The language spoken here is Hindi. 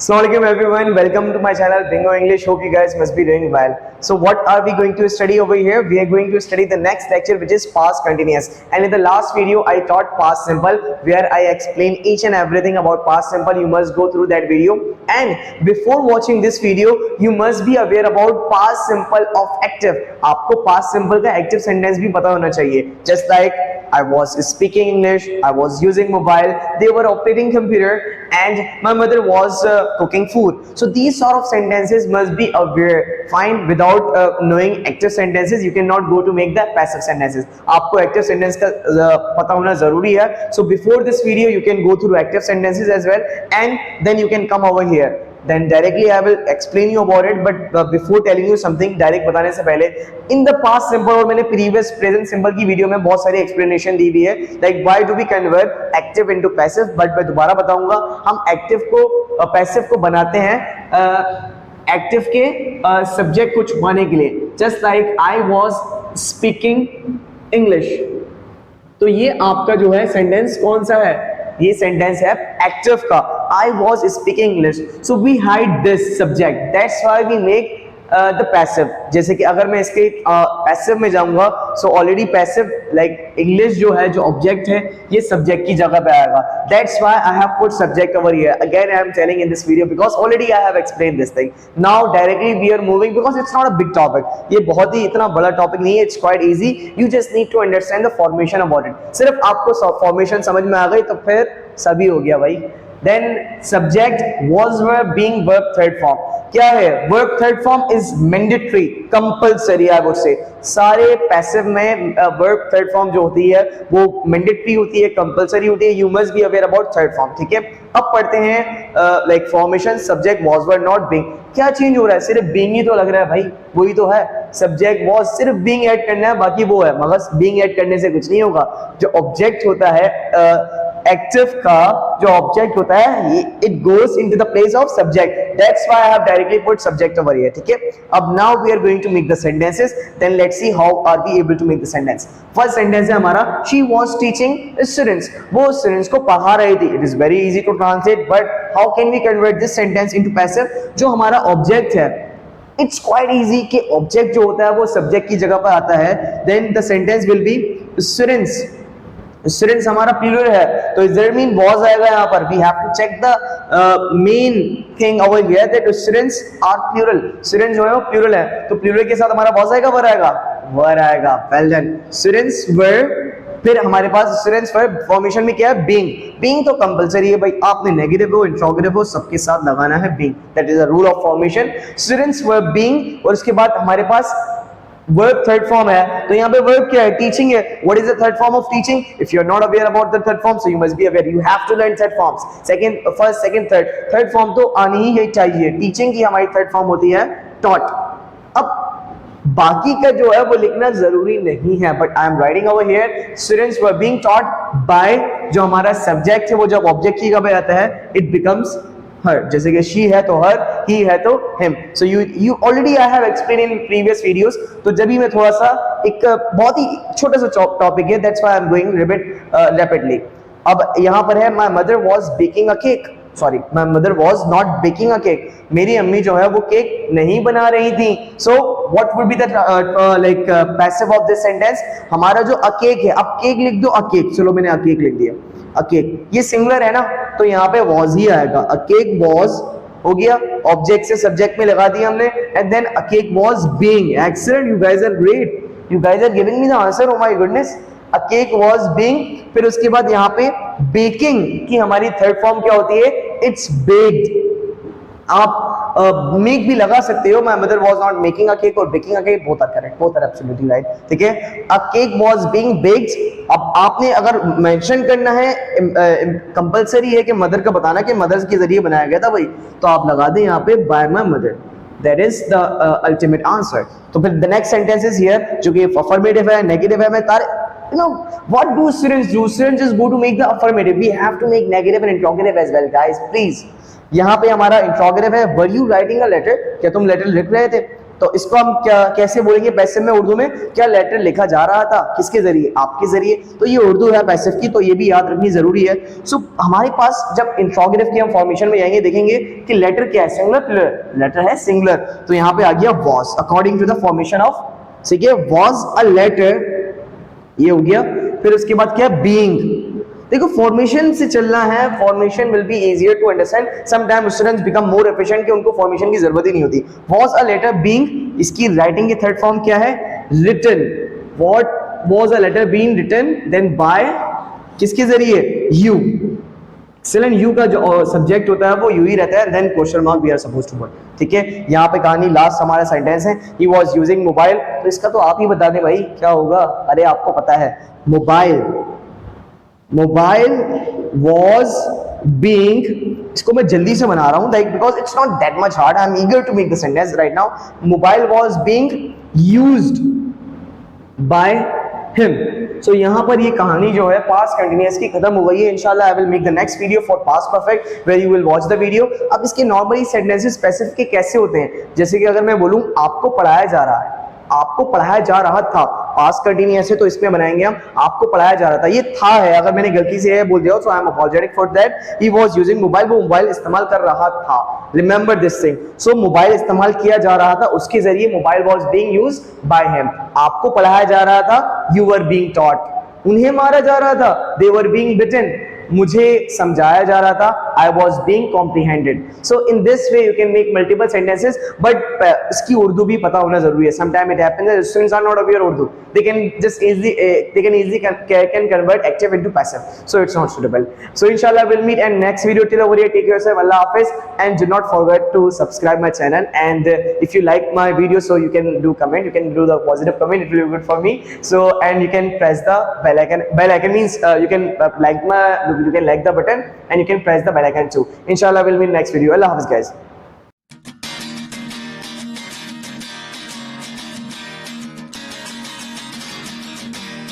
Assalamualaikum everyone, welcome to my channel Bingo English. Hope you guys must be doing well. So what are we going to study over here? We are going to study the next lecture, which is past continuous. And in the last video I taught past simple, where I explained each and everything about past simple. You must go through that video, and before watching this video you must be aware about past simple of active. आपको past simple का active sentence भी पता होना चाहिए. Just like I was speaking English, I was using mobile, they were operating computer, and my mother was cooking food. So these sort of sentences must be aware. Fine, without knowing active sentences, you cannot go to make the passive sentences. आपको active sentence का पता होना जरूरी है. So before this video, you can go through active sentences as well, and then you can come over here. Then directly I will explain you about it, but before telling you something, direct बताने से पहले in the past simple और मैंने previous present simple की वीडियो में बहुत सारी explanation दी हुई है, like why do we convert active into passive. but मैं दोबारा बताऊंगा, हम active को passive को बनाते हैं active के subject को छुपाने के लिए. just like I was speaking English, तो ये आपका जो है sentence कौन सा है? ये सेंटेंस है एक्टिव का. I was speaking English, so we hide this subject. That's why we make the passive. जैसे कि अगर मैं इसके पैसिव में जाऊंगा, so already passive like English जो है, जो ऑब्जेक्ट है, ये सब्जेक्ट की जगह पे आएगा. That's why I have put subject over here. Again I am telling in this video because already I have explained this thing. Now directly we are moving because it's not a big topic. ये बहुत ही इतना बड़ा टॉपिक नहीं है. It's quite easy. You just need to understand the formation about it. सिर्फ आपको फॉर्मेशन समझ में आ गई तो फिर सभी हो गया भाई. Then subject, was, verb, being, verb, third form. क्या है? Verb third form is mandatory, compulsory I would say. सारे passive में verb third form जो होती है वो mandatory होती है, compulsory होती है. You must be aware about third form. ठीक है, अब पढ़ते हैं like formation, subject, was, verb, not, being. क्या चेंज हो रहा है? सिर्फ being ही तो लग रहा है भाई, वही तो है. Subject, was, सिर्फ being ऐड करना है, बाकी वो है. मगर being ऐड करने से कुछ नहीं होगा. जो ऑब्जेक्ट होता है एक्टिव का, जो ऑब्जेक्ट होता है, it goes into the place of subject. That's why I have directly put subject over here. ठीक है, अब now we are going to make the sentences. Then let's see how are we able to make the sentence. First sentence है हमारा, शी वाज टीचिंग स्टूडेंट्स. वो स्टूडेंट्स को पढ़ा रही थी. It is very easy to translate, but how can we convert this sentence into passive? जो हमारा ऑब्जेक्ट है, इट्स क्वाइट इजी कि ऑब्जेक्ट जो होता है वो सब्जेक्ट की जगह पर आता है. Then the sentence will be students. Students हमारा प्लूरल है, तो इज देयर मीन वाज आएगा यहाँ पर. We have to check the main thing over here that students are plural. Students जो है वो प्लूरल है, तो प्लूरल के साथ हमारा वाज आएगा, वर आएगा, वर आएगा. Well done. Students were. फिर हमारे पास स्टूडेंट्स वर फॉर्मेशन में क्या है? बीइंग. बीइंग तो कंपलसरी है भाई, आपने नेगेटिव हो, इंट्रोगेटिव हो, सबके साथ लगाना है being. That is a rule of formation. Students were being, और उसके बाद हमारे पास वर्ब थर्ड फॉर्म है, तो यहाँ पे वर्ब क्या है? टीचिंग है. What is the third form of teaching? If you are not aware about the third form, so you must be aware. You have to learn third forms. Second, first, second, third. Third form तो आनी ही चाहिए. टीचिंग की हमारी थर्ड फॉर्म होती है टॉट. अब बाकी का जो है वो लिखना जरूरी नहीं है, but I am writing over here students were being taught by. जो हमारा सब्जेक्ट है वो जब ऑब्जेक्ट की जगह आता है, इट बिकम्स her. जैसे कि she है तो her, he है तो him. So you already I have explained in previous videos. तो जब भी मैं थोड़ा सा एक बहुत ही छोटा सा टॉपिक है, that's why I'm going a bit rapidly. अब यहाँ पर है my mother was baking a cake. Sorry, my mother was not baking a cake. मेरी अम्मी जो है वो केक नहीं बना रही थी. So what would be the like passive of this sentence? हमारा जो a cake है, अब केक लिख दो, a cake. चलो मैंने a cake लिख दिया. A cake, ये सिंगुलर है ना, तो यहाँ पे was ही आएगा. A cake was हो गया, ऑब्जेक्ट से सब्जेक्ट में लगा दिया हमने, and then a cake was being. Excellent, you guys are great. You guys are giving me the answer. Oh my goodness. A cake was being. फिर उसके बाद यहाँ पे baking की हमारी थर्ड फॉर्म क्या होती है? It's baked. आप मेक भी लगा सकते हो. My mother was not making a cake और baking a cake, both are correct, both are absolutely right. ठीक है, a cake was being baked. अब आपने अगर मेंशन करना है, कंपलसरी है कि मदर का बताना कि मदर के जरिए बनाया गया था भाई, तो आप लगा दें यहाँ पे by my mother. That is the ultimate answer. तो फिर the next sentence is here, जो कि अफर्मेटिव है, नेगेटिव है. मैं you know what do students do? Students just go to make the affirmative. We have to make negative and interrogative as well, guys, please. यहाँ पे हमारा इंट्रोगेटिव है. Were you writing a letter? क्या तुम लेटर लिख रहे थे? तो इसको हम क्या कैसे बोलेंगे पैसिव में उर्दू में? क्या लेटर लिखा जा रहा था, किसके जरिए? आपके जरिए। तो ये उर्दू है पैसिव की, तो ये भी याद रखनी जरूरी है। सो हमारे पास जब इंट्रोगेटिव की हम फॉर्मेशन में जाएंगे देखेंगे कि लेटर क्या है, सिंगुलर प्लूरल? लेटर है सिंगुलर, तो यहाँ पे आ गया was, according to the formation of, ठीक है, वॉज अ लेटर, ये हो गया। फिर उसके बाद क्या है? बीइंग। देखो फॉर्मेशन से चलना है, formation will be easier to understand, some time students become more efficient कि उनको फॉर्मेशन की जरूरत ही नहीं होती। वाज अ लेटर बीइंग, इसकी राइटिंग की थर्ड फॉर्म क्या है? Written. What was a letter being written, then by, किसके जरिए? यू। एक्सीलेंट। यू का जो सब्जेक्ट होता है वो यू ही रहता है, then question mark we are supposed to put, ठीक है। यहाँ पे कहानी लास्ट हमारा सेंटेंस है, ही वाज यूजिंग मोबाइल, तो इसका तो आप ही बता दें भाई क्या होगा। अरे आपको पता है, मोबाइल, मोबाइल वॉज बीइंग, इसको मैं जल्दी से बना रहा हूं like because it's not that much hard, I am eager to make the sentence right now. Mobile was being used by him. So यहाँ पर ये कहानी जो है पास्ट कंटिन्यूअस की खत्म हो गई है। इंशाल्लाह I will make the next video for past perfect where you will watch the video. अब इसके नॉर्मली सेंटेंसेस स्पेसिफिक के कैसे होते हैं, जैसे कि अगर मैं बोलूं आपको पढ़ाया जा रहा है, आपको पढ़ाया जा रहा था, पास्ट कंटिन्यूअस है तो इसमें बनाएंगे हम आपको पढ़ाया जा रहा था। ये था है, अगर मैंने गलती से बोल दिया so I am apologetic for that. He was using mobile, वो मोबाइल इस्तेमाल कर रहा था, remember this thing. So mobile इस्तेमाल किया जा रहा था, उसके जरिए mobile was being used by him. आपको पढ़ाया जा रहा था, यू वर बीइंग टॉट। उन्हें मारा जा रहा था, दे वर बीइंग बिटन। मुझे समझाया जा रहा था, I was being comprehended. So in this way you can make multiple sentences, but इसकी उर्दू भी पता होना जरूरी है। Sometimes it happens that students are not aware Urdu. They can just easily can convert active into passive. So it's not suitable. So inshallah we'll meet in next video. Till over here, take care of yourself. Allah Hafiz, and do not forget to subscribe my channel. And if you like my video, so you can do comment. You can do the positive comment. It will be good for me. So and you can press the bell icon. Bell icon means you can like the button and you can press the bell icon too. Inshallah we'll meet next video. Allah Hafiz guys.